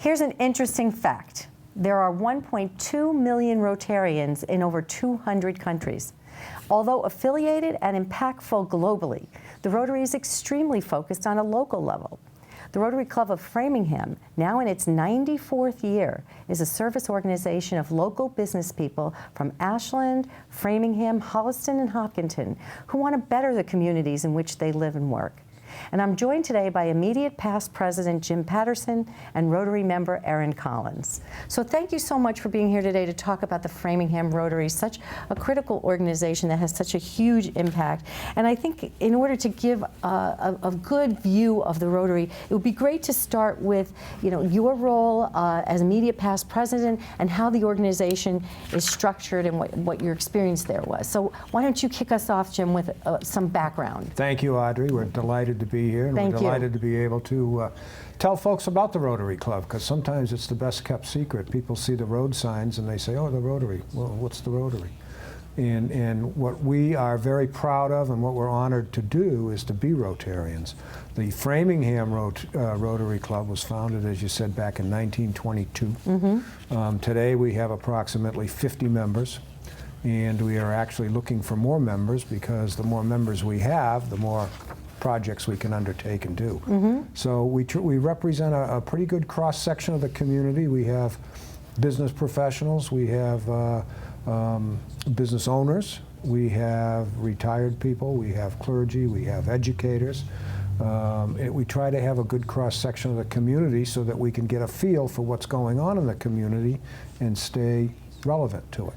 Here's an interesting fact. There are 1.2 million Rotarians in over 200 countries. Although affiliated and impactful globally, the Rotary is extremely focused on a local level. The Rotary Club of Framingham, now in its 94th year, is a service organization of local business people from Ashland, Framingham, Holliston, and Hopkinton who want to better the communities in which they live and work. And I'm joined today by immediate past President Jim Patterson and Rotary member Erin Collins. So thank you so much for being here today to talk about the Framingham Rotary, such a critical organization that has such a huge impact. And I think in order to give a good view of the Rotary, it would be great to start with, your role as immediate past president and how the organization is structured and what your experience there was. So why don't you kick us off, Jim, with some background? Thank you, Audrey. We're delighted to be here, and we're delighted to be able to tell folks about the Rotary Club, because sometimes it's the best kept secret. People see the road signs and they say, oh, the Rotary. Well, what's the Rotary? And what we are very proud of and what we're honored to do is to be Rotarians. The Framingham Rotary Club was founded, as you said, back in 1922. Today we have approximately 50 members. And we are actually looking for more members, because the more members we have, the more projects we can undertake and do. So we represent a pretty good cross-section of the community. We have business professionals, we have business owners, we have retired people, we have clergy, we have educators. We try to have a good cross-section of the community so that we can get a feel for what's going on in the community and stay relevant to it.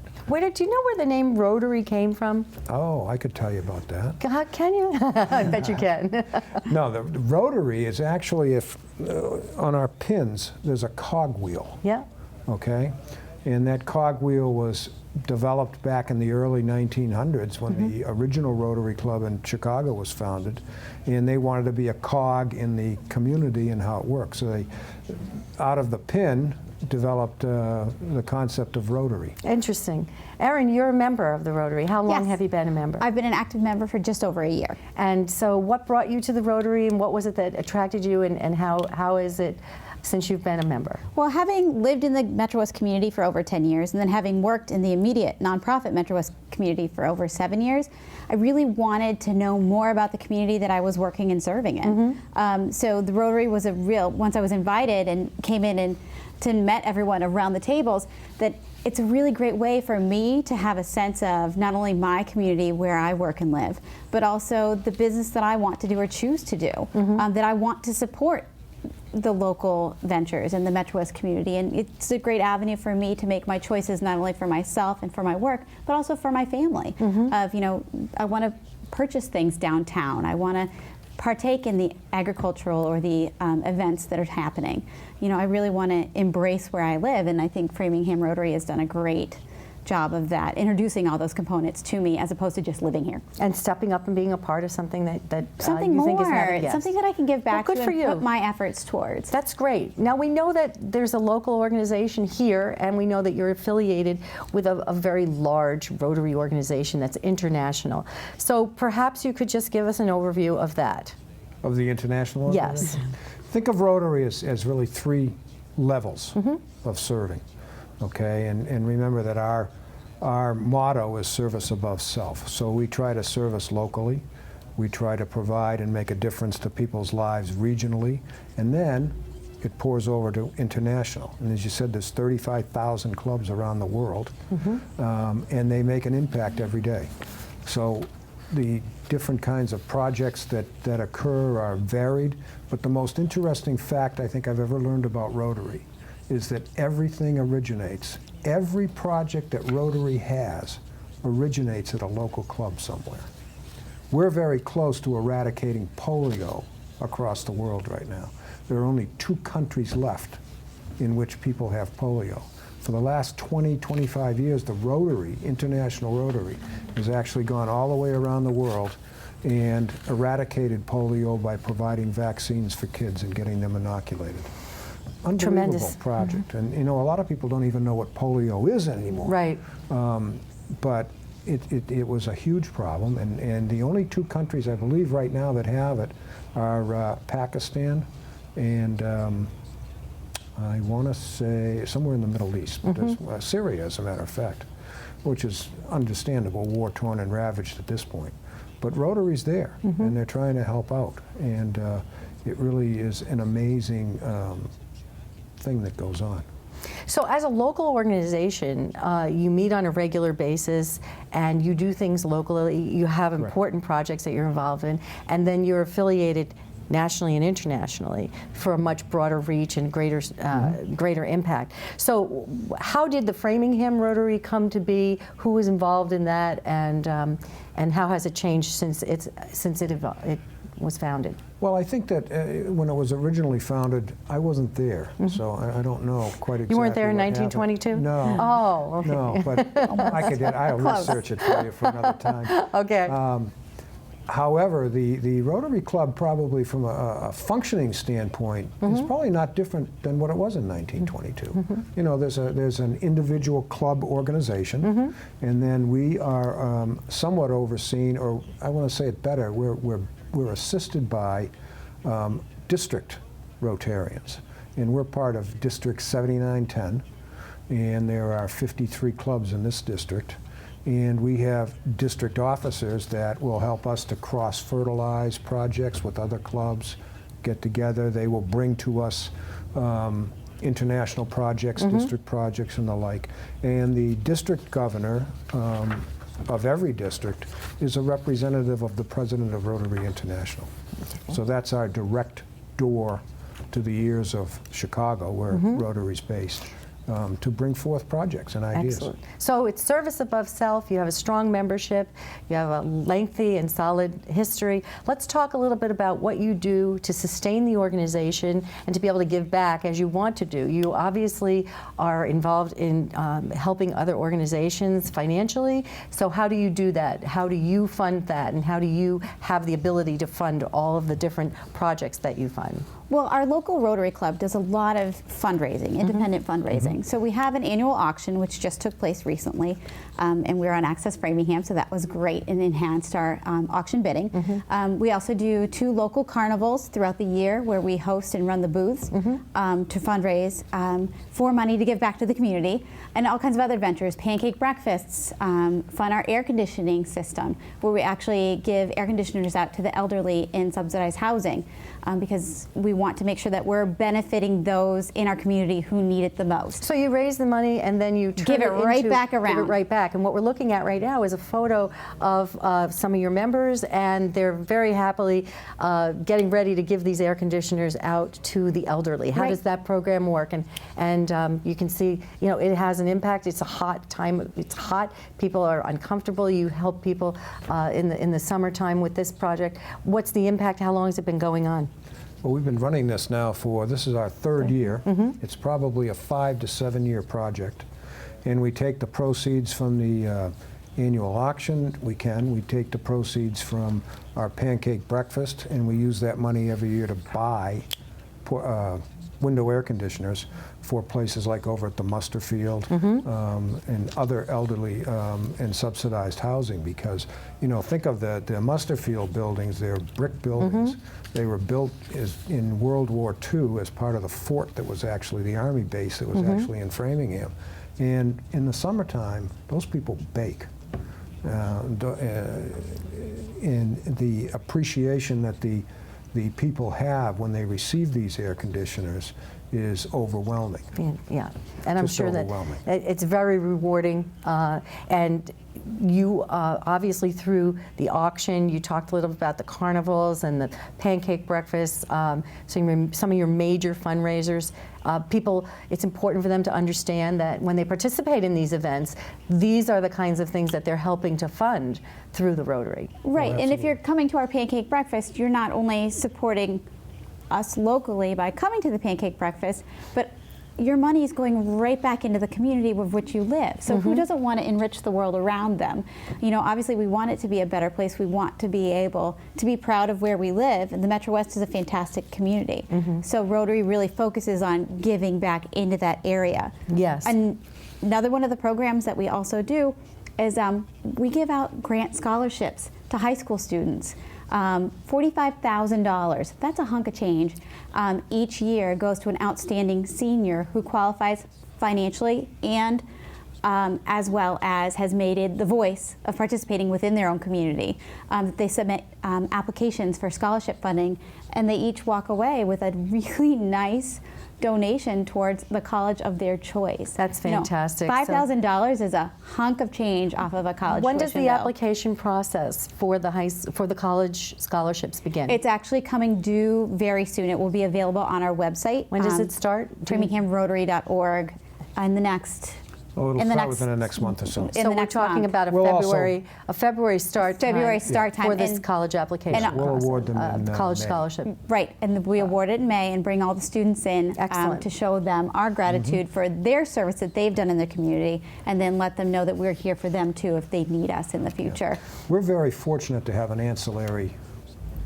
Do you know where the name Rotary came from? Oh, I could tell you about that. Can you? I bet you can. No, the Rotary is actually, on our pins, there's a cogwheel. Yeah. Okay? And that cogwheel was developed back in the early 1900s when the original Rotary Club in Chicago was founded, and they wanted to be a cog in the community and how it works. So they, out of the pin, developed the concept of Rotary. Interesting. Erin, you're a member of the Rotary. How long have you been a member? I've been an active member for just over a year. And so what brought you to the Rotary, and what was it that attracted you, and how is it since you've been a member? Well, having lived in the Metro West community for over 10 years, and then having worked in the immediate nonprofit Metro West community for over 7 years, I really wanted to know more about the community that I was working and serving in. So the Rotary was once I was invited and came in and met everyone around the tables, that it's a really great way for me to have a sense of not only my community where I work and live, but also the business that I want to do or choose to do, that I want to support the local ventures in the Metro West community. And it's a great avenue for me to make my choices not only for myself and for my work, but also for my family. I want to purchase things downtown. I want to partake in the agricultural or the events that are happening. I really want to embrace where I live, and I think Framingham Rotary has done a great job of that, introducing all those components to me as opposed to just living here. And stepping up and being a part of something that something you more, think is not, something that I can give back to and put my efforts towards. That's great. Now we know that there's a local organization here, and we know that you're affiliated with a very large Rotary organization that's international. So perhaps you could just give us an overview of that. Of the international organization? Yes. Think of Rotary as really 3 levels of serving. Okay, and remember that our motto is service above self. So we try to service locally, we try to provide and make a difference to people's lives regionally, and then it pours over to international. And as you said, there's 35,000 clubs around the world, and they make an impact every day. So the different kinds of projects that occur are varied, but the most interesting fact I think I've ever learned about Rotary is that everything originates. Every project that Rotary has originates at a local club somewhere. We're very close to eradicating polio across the world right now. There are only 2 countries left in which people have polio. For the last 20, 25 years, the Rotary, International Rotary, has actually gone all the way around the world and eradicated polio by providing vaccines for kids and getting them inoculated. Unbelievable Tremendous project. And a lot of people don't even know what polio is anymore. Right. But it was a huge problem, and the only 2 countries I believe right now that have it are Pakistan and I want to say somewhere in the Middle East, but there's, Syria, as a matter of fact, which is understandable, war-torn and ravaged at this point. But Rotary's there, and they're trying to help out, and it really is an amazing thing that goes on. So as a local organization, you meet on a regular basis and you do things locally, you have important projects that you're involved in, and then you're affiliated nationally and internationally for a much broader reach and greater greater impact. So how did the Framingham Rotary come to be? Who was involved in that, and how has it changed since it was founded? Well, I think that when it was originally founded, I wasn't there, so I don't know quite exactly. You weren't there in what happened. 1922? No. Oh, okay. No, but I'll research it for you for another time. Okay. However, the Rotary Club, probably from a functioning standpoint, is probably not different than what it was in 1922. You know, there's an individual club organization, and then we are somewhat overseen, or I want to say it better, we're assisted by district Rotarians, and we're part of District 7910, and there are 53 clubs in this district. And we have district officers that will help us to cross-fertilize projects with other clubs, get together. They will bring to us international projects, district projects, and the like. And the district governor of every district is a representative of the president of Rotary International. So that's our direct door to the ears of Chicago, where Rotary's based. To bring forth projects and ideas. Excellent. So it's service above self. You have a strong membership. You have a lengthy and solid history. Let's talk a little bit about what you do to sustain the organization and to be able to give back as you want to do. You obviously are involved in helping other organizations financially. So how do you do that? How do you fund that? And how do you have the ability to fund all of the different projects that you fund? Well, our local Rotary Club does a lot of fundraising, independent fundraising. So we have an annual auction, which just took place recently, and we're on Access Framingham, so that was great and enhanced our auction bidding. We also do 2 local carnivals throughout the year where we host and run the booths to fundraise for money to give back to the community, and all kinds of other ventures, pancake breakfasts, fund our air conditioning system, where we actually give air conditioners out to the elderly in subsidized housing, because we want to make sure that we're benefiting those in our community who need it the most. So you raise the money and then you turn give it right back around. Give it right back. And what we're looking at right now is a photo of some of your members, and they're very happily getting ready to give these air conditioners out to the elderly. How does that program work? And you can see, you know, it has an impact. It's a hot time. It's hot. People are uncomfortable. You help people in the summertime with this project. What's the impact? How long has it been going on? Well, we've been running this now this is our 3rd year. It's probably a 5 to 7 year project. And we take the proceeds from the annual auction. We take the proceeds from our pancake breakfast, and we use that money every year to buy window air conditioners for places like over at the Muster Field and other elderly and subsidized housing, because, you know, think of the Muster Field buildings. They're brick buildings. They were built in World War II as part of the fort that was actually the Army base that was actually in Framingham. And in the summertime, those people bake. And the appreciation that the people have when they receive these air conditioners is overwhelming. Yeah, and I'm Just sure that it's very rewarding. And you obviously, through the auction, you talked a little about the carnivals and the pancake breakfasts. So some of your major fundraisers, people, it's important for them to understand that when they participate in these events, these are the kinds of things that they're helping to fund through the Rotary. Right, and if you're coming to our pancake breakfast, you're not only supporting us locally by coming to the pancake breakfast, but your money is going right back into the community with which you live. So who doesn't want to enrich the world around them? You know, obviously we want it to be a better place. We want to be able to be proud of where we live, and the Metro West is a fantastic community. So Rotary really focuses on giving back into that area. Yes. And another one of the programs that we also do is we give out grant scholarships to high school students. $45,000, that's a hunk of change, each year goes to an outstanding senior who qualifies financially and as well as has made it the voice of participating within their own community. They submit applications for scholarship funding, and they each walk away with a really nice donation towards the college of their choice. That's fantastic. $5,000 is a hunk of change off of a college When does tuition the bill. application process for the college scholarships begin? It's actually coming due very soon. It will be available on our website. When does it start? FraminghamRotary.org in the next. Oh, it'll in the start next- within the next month or so. in So the we're next talking month. about a We'll also- February start time. February start time. for this And- college application. and- We'll award them in college May. scholarship. Right, and we award it in May and bring all the students in Excellent. to show them our gratitude for their service that they've done in the community, and then let them know that we're here for them too if they need us in the future. We're very fortunate to have an ancillary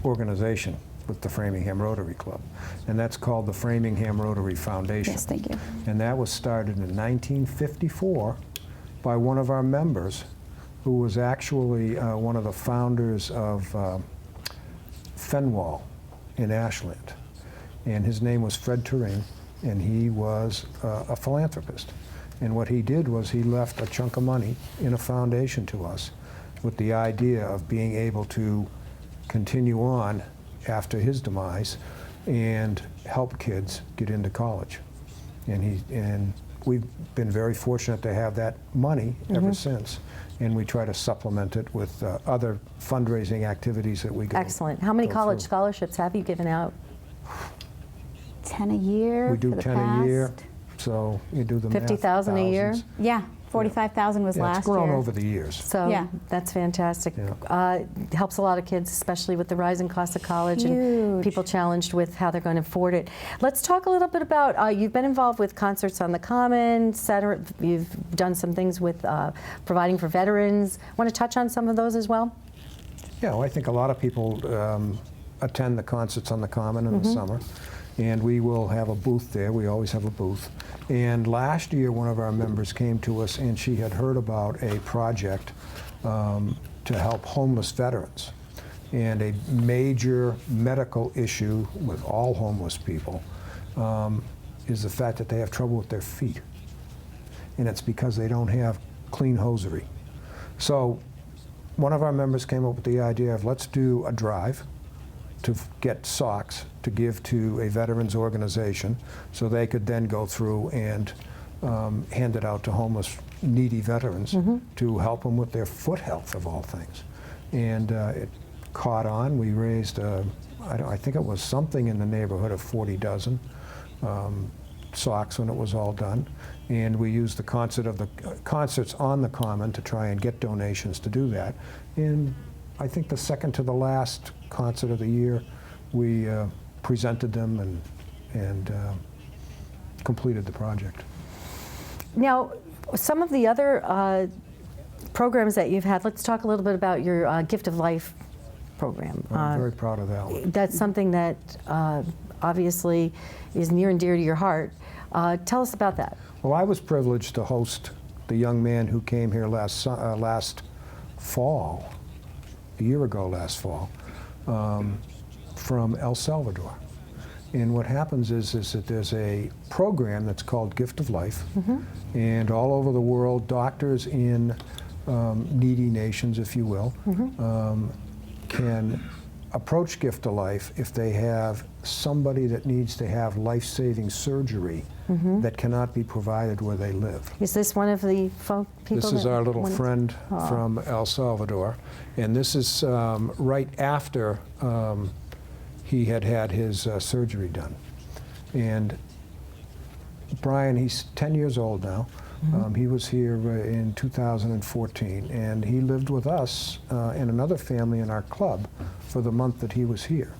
organization with the Framingham Rotary Club, and that's called the Framingham Rotary Foundation. Yes, thank you. And that was started in 1954 by one of our members, who was actually one of the founders of Fenwall in Ashland. And his name was Fred Turing, and he was a philanthropist. And what he did was he left a chunk of money in a foundation to us with the idea of being able to continue on after his demise and help kids get into college. And we've been very fortunate to have that money ever since, and we try to supplement it with other fundraising activities that we go. Excellent. How many go college through. scholarships have you given out? 10 a year. We do for the 10 a year, past. so you do the math. 50,000 a year? thousands. Yeah, 45,000 was Yeah, last it's grown year. over the years. So Yeah. that's fantastic. Yeah. Helps a lot of kids, especially with the rising cost of college and Huge. people challenged with how they're going to afford it. Let's talk a little bit about, you've been involved with Concerts on the Common, you've done some things with providing for veterans. Want to touch on some of those as well? Yeah, well, I think a lot of people attend the Concerts on the Common in the summer, and we will have a booth there. We always have a booth. And last year, one of our members came to us, and she had heard about a project to help homeless veterans. And a major medical issue with all homeless people is the fact that they have trouble with their feet. And it's because they don't have clean hosiery. So one of our members came up with the idea of, let's do a drive to get socks to give to a veterans organization so they could then go through and hand it out to homeless, needy veterans to help them with their foot health, of all things. And it caught on. We raised, I think it was something in the neighborhood of 40 dozen socks when it was all done. And we used the Concerts on the Common to try and get donations to do that. And I think the second to the last concert of the year, we presented them and completed the project. Now, some of the other programs that you've had, let's talk a little bit about your Gift of Life program. I'm very proud of that one. That's something that obviously is near and dear to your heart. Tell us about that. Well, I was privileged to host the young man who came here last fall, a year ago last fall, from El Salvador. And what happens is that there's a program that's called Gift of Life, and all over the world, doctors in needy nations, if you will, can approach Gift of Life if they have somebody that needs to have life-saving surgery that cannot be provided where they live. Is this one of the people? This is that our little wanted- friend from El Salvador, and this is right after he had had his surgery done. And Brian, he's 10 years old now. He was here in 2014, and he lived with us and another family in our club for the month that he was here.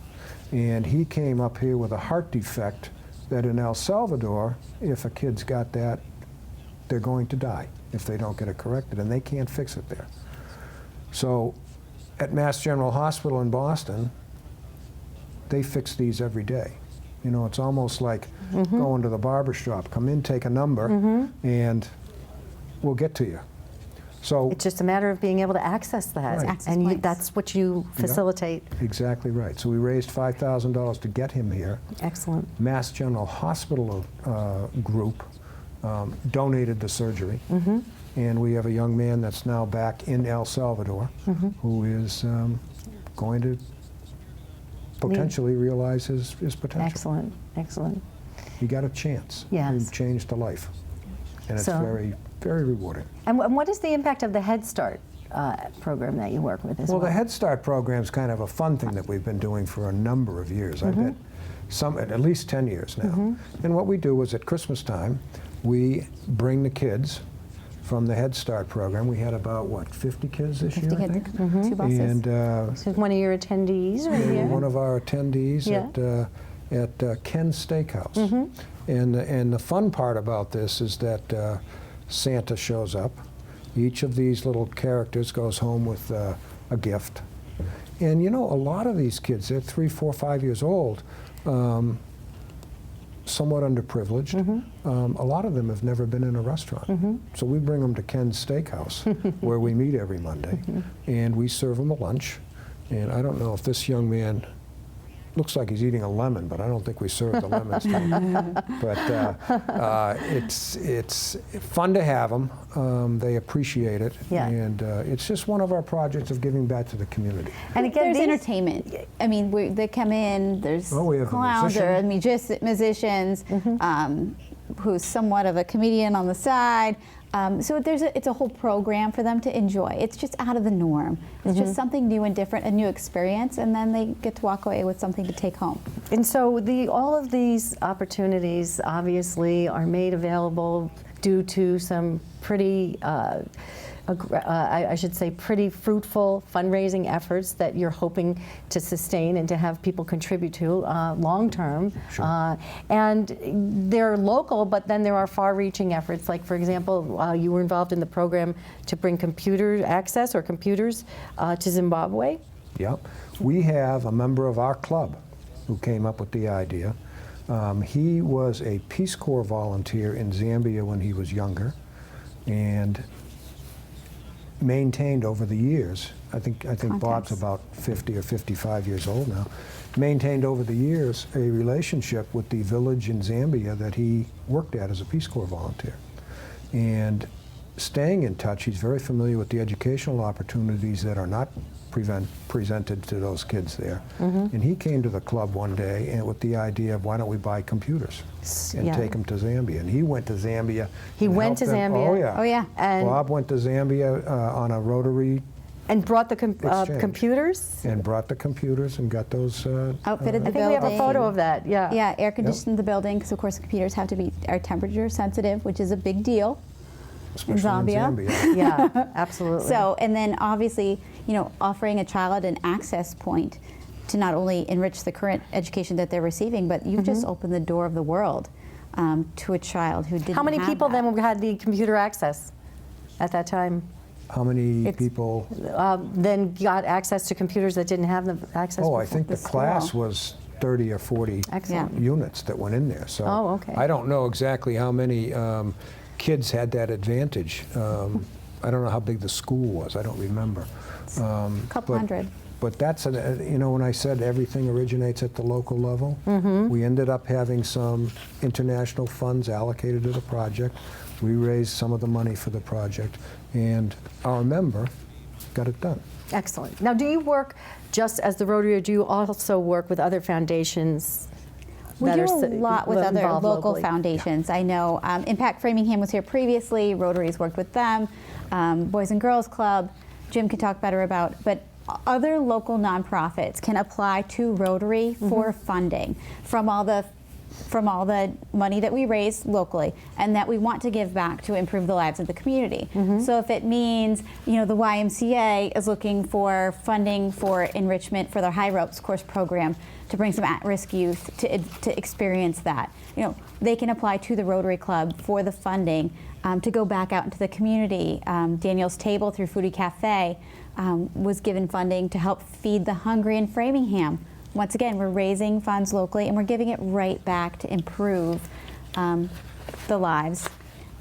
And he came up here with a heart defect that in El Salvador, if a kid's got that, they're going to die if they don't get it corrected, and they can't fix it there. So at Mass General Hospital in Boston, they fix these every day. You know, it's almost like going to the barber shop. Come in, take a number, and we'll get to you. So It's just a matter of being able to access that. Right. Access And points. that's what you facilitate. exactly right. So we raised $5,000 to get him here. Excellent. Mass General Hospital group donated the surgery. And we have a young man that's now back in El Salvador who is going to potentially realize his potential. Excellent. Excellent. He got a chance. Yes. He changed a life. And it's So- very, very rewarding. And what is the impact of the Head Start program that you work with as Well, well? the Head Start program is kind of a fun thing that we've been doing for a number of years. I bet at least 10 years now. And what we do is at Christmas time, we bring the kids from the Head Start program. We had about, what, 50 kids this 50 year, I kids, think? 2 buses. And So one of your attendees right they were here. one of our attendees Yeah. at Ken's Steakhouse. And the fun part about this is that Santa shows up. Each of these little characters goes home with a gift. And you know, a lot of these kids, they're 3, 4, 5 years old, somewhat underprivileged. A lot of them have never been in a restaurant. So we bring them to Ken's Steakhouse, where we meet every Monday, and we serve them a lunch. And I don't know if this young man looks like he's eating a lemon, but I don't think we serve the lemons to him. But it's fun to have them. They appreciate it. Yeah. And it's just one of our projects of giving back to the community. And again, There's these- entertainment. I mean, they come in, there's Oh, we have a clowns or musicians, who's somewhat of a comedian on the side. So it's a whole program for them to enjoy. It's just out of the norm. It's just something new and different, a new experience, and then they get to walk away with something to take home. And so all of these opportunities obviously are made available due to some pretty, I should say, pretty fruitful fundraising efforts that you're hoping to sustain and to have people contribute to long term. Sure. And they're local, but then there are far-reaching efforts. Like, for example, you were involved in the program to bring computer access or computers to Zimbabwe. Yep. We have a member of our club who came up with the idea. He was a Peace Corps volunteer in Zambia when he was younger, and maintained over the years. I think Bob's Contacts. about 50 or 55 years old now. Maintained over the years a relationship with the village in Zambia that he worked at as a Peace Corps volunteer. And staying in touch, he's very familiar with the educational opportunities that are not presented to those kids there. And he came to the club one day and with the idea of, why don't we buy computers and Yeah. take them to Zambia? And he went to Zambia. He and went helped to them. Zambia. Oh yeah. Oh, yeah. And- Bob went to Zambia on a Rotary And brought the Exchange. computers? and brought the computers and got those. Outfitted I the think we have a building. photo of that, yeah. Yeah, air conditioned the building, because of course the computers have to be are temperature sensitive, which is a big deal. especially Zambia. in Zambia. Yeah, absolutely. So, and then obviously, offering a child an access point to not only enrich the current education that they're receiving, but you've just opened the door of the world to a child who didn't How many have people that. then had the computer access at that time? How many It's- people? Then got access to computers that didn't have the access Oh, before? I think the the class school. was 30 or 40 Excellent. units that went in there. So Oh, okay. I don't know exactly how many kids had that advantage. I don't know how big the school was. I don't remember. A couple but- hundred. But that's, when I said everything originates at the local level, we ended up having some international funds allocated to the project. We raised some of the money for the project, and our member got it done. Excellent. Now, do you work just as the Rotary, or do you also work with other foundations? We that do are a lot with other involved local locally? foundations. I know Impact Framingham was here previously. Rotary's worked with them. Boys and Girls Club. Jim can talk better about. But other local nonprofits can apply to Rotary for funding from all the money that we raise locally and that we want to give back to improve the lives of the community. So if it means, the YMCA is looking for funding for enrichment for their High Ropes course program to bring some at-risk youth to experience that, they can apply to the Rotary Club for the funding to go back out into the community. Daniel's Table through Foodie Cafe was given funding to help feed the hungry in Framingham. Once again, we're raising funds locally and we're giving it right back to improve the lives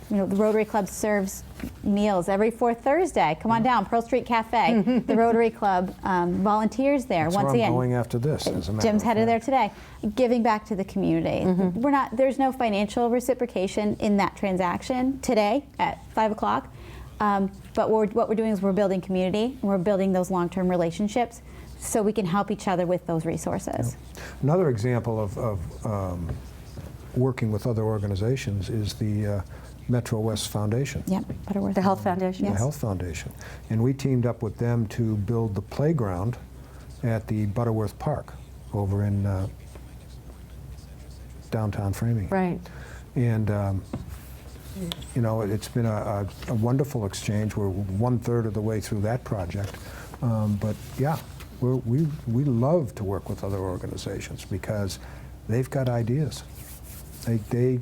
The Rotary Club serves meals every fourth Thursday. Come on down, Pearl Street Cafe. The Rotary Club volunteers there. That's once where again. I'm going after this, as a matter Jim's of headed there fact. today. Giving back to the community. There's no financial reciprocation in that transaction today at 5 o'clock. But what we're doing is we're building community, and we're building those long-term relationships so we can help each other with those resources. Another example of working with other organizations is the Metro West Foundation. Yep, Butterworth. The Health Foundation? The Yes. Health Foundation. And we teamed up with them to build the playground at the Butterworth Park over in downtown Framingham. Right. And it's been a wonderful exchange. We're 1/3 of the way through that project. But yeah, we love to work with other organizations because they've got ideas. They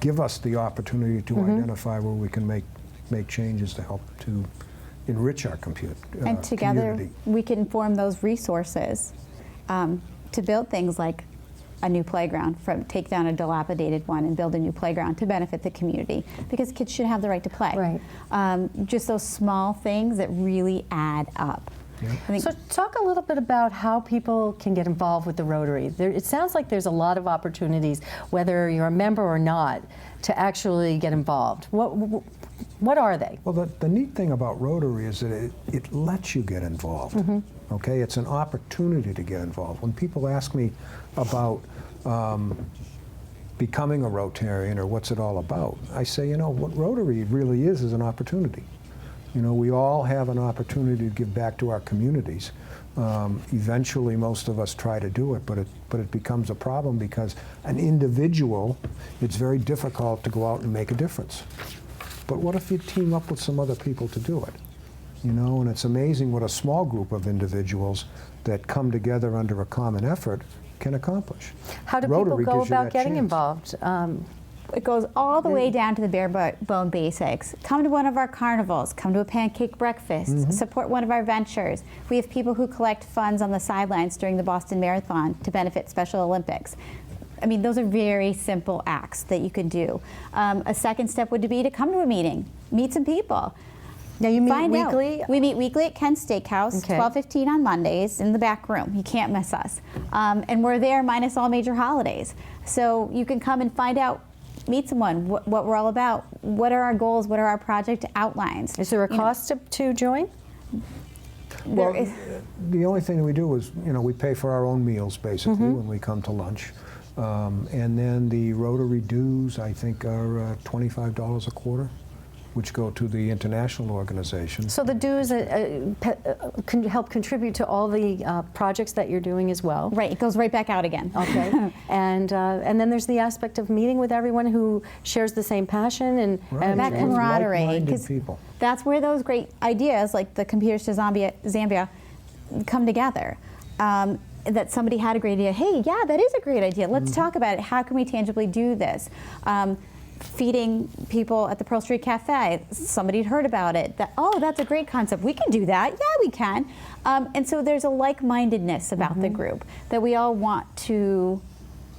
give us the opportunity to identify where we can make changes to help to enrich our And together community. we can form those resources to build things like a new playground, take down a dilapidated one and build a new playground to benefit the community, because kids should have the right to play. Right. Just those small things that really add up. Yeah. I think So talk a little bit about how people can get involved with the Rotary. It sounds like there's a lot of opportunities, whether you're a member or not, to actually get involved. What are they? Well, the neat thing about Rotary is that it lets you get involved. Okay, it's an opportunity to get involved. When people ask me about becoming a Rotarian or what's it all about, I say, what Rotary really is an opportunity. We all have an opportunity to give back to our communities. Eventually, most of us try to do it, but it becomes a problem because an individual, it's very difficult to go out and make a difference. But what if you team up with some other people to do it? And it's amazing what a small group of individuals that come together under a common effort can accomplish. How do Rotary people go gives you about that getting chance. involved? it goes all the way down to the bare bone basics. Come to one of our carnivals, come to a pancake breakfast, support one of our ventures. We have people who collect funds on the sidelines during the Boston Marathon to benefit Special Olympics. I mean, those are very simple acts that you can do. A second step would be to come to a meeting, meet some people. Now you meet Find weekly? Out. We meet weekly at Ken's Steakhouse, Okay. 12:15 on Mondays in the back room. You can't miss us. And we're there minus all major holidays. So you can come and find out, meet someone, what we're all about, what are our goals, what are our project outlines. Is there a You know, cost to join? there Well, is- the only thing we do is, we pay for our own meals, basically, when we come to lunch. And then the Rotary dues, I think, are $25 a quarter, which go to the international organization. So the dues can help contribute to all the projects that you're doing as well. Right, it goes right back out again. Okay, and then there's the aspect of meeting with everyone who shares the same passion and Right. That With camaraderie, like-minded 'cause people. that's where those great ideas like the Computers to Zambia come together. That somebody had a great idea. Hey, yeah, that is a great idea. Let's talk about it. How can we tangibly do this? Feeding people at the Pearl Street Cafe. Somebody had heard about it. That's a great concept. We can do that. Yeah, we can. And so there's a like-mindedness about the group that we all want to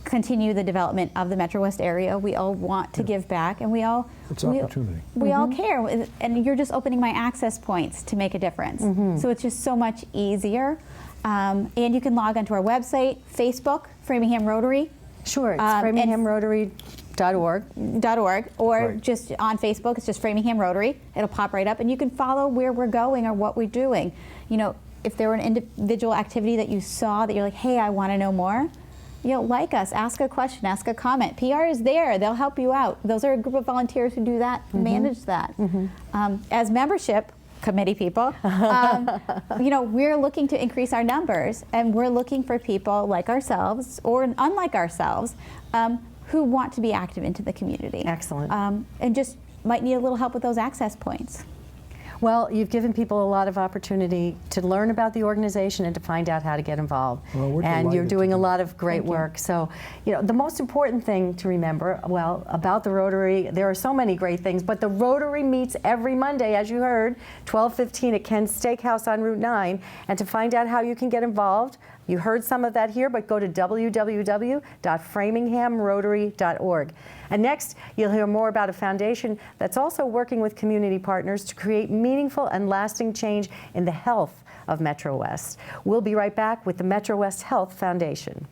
continue the development of the Metro West area. We all want to give back, and we all It's opportunity. We all care, and you're just opening my access points to make a difference. So it's just so much easier. And you can log onto our website, Facebook, Framingham Rotary. Sure, it's and- FraminghamRotary.org. or Right. just on Facebook, it's just Framingham Rotary. It'll pop right up, and you can follow where we're going or what we're doing. If there were an individual activity that you saw that you're like, hey, I want to know more, like us, ask a question, ask a comment. PR is there, they'll help you out. Those are a group of volunteers who do that, manage that. As membership committee people, we're looking to increase our numbers, and we're looking for people like ourselves or unlike ourselves who want to be active into the community. Excellent. And just might need a little help with those access points. Well, you've given people a lot of opportunity to learn about the organization and to find out how to get involved. Well, we're and you're delighted to doing a do lot of great work. So, the most important thing to remember, about the Rotary, there are so many great things, but the Rotary meets every Monday, as you heard, 12:15 at Ken's Steakhouse on Route 9. And to find out how you can get involved, You heard some of that here, but go to www.framinghamrotary.org. And next, you'll hear more about a foundation that's also working with community partners to create meaningful and lasting change in the health of Metro West. We'll be right back with the Metro West Health Foundation.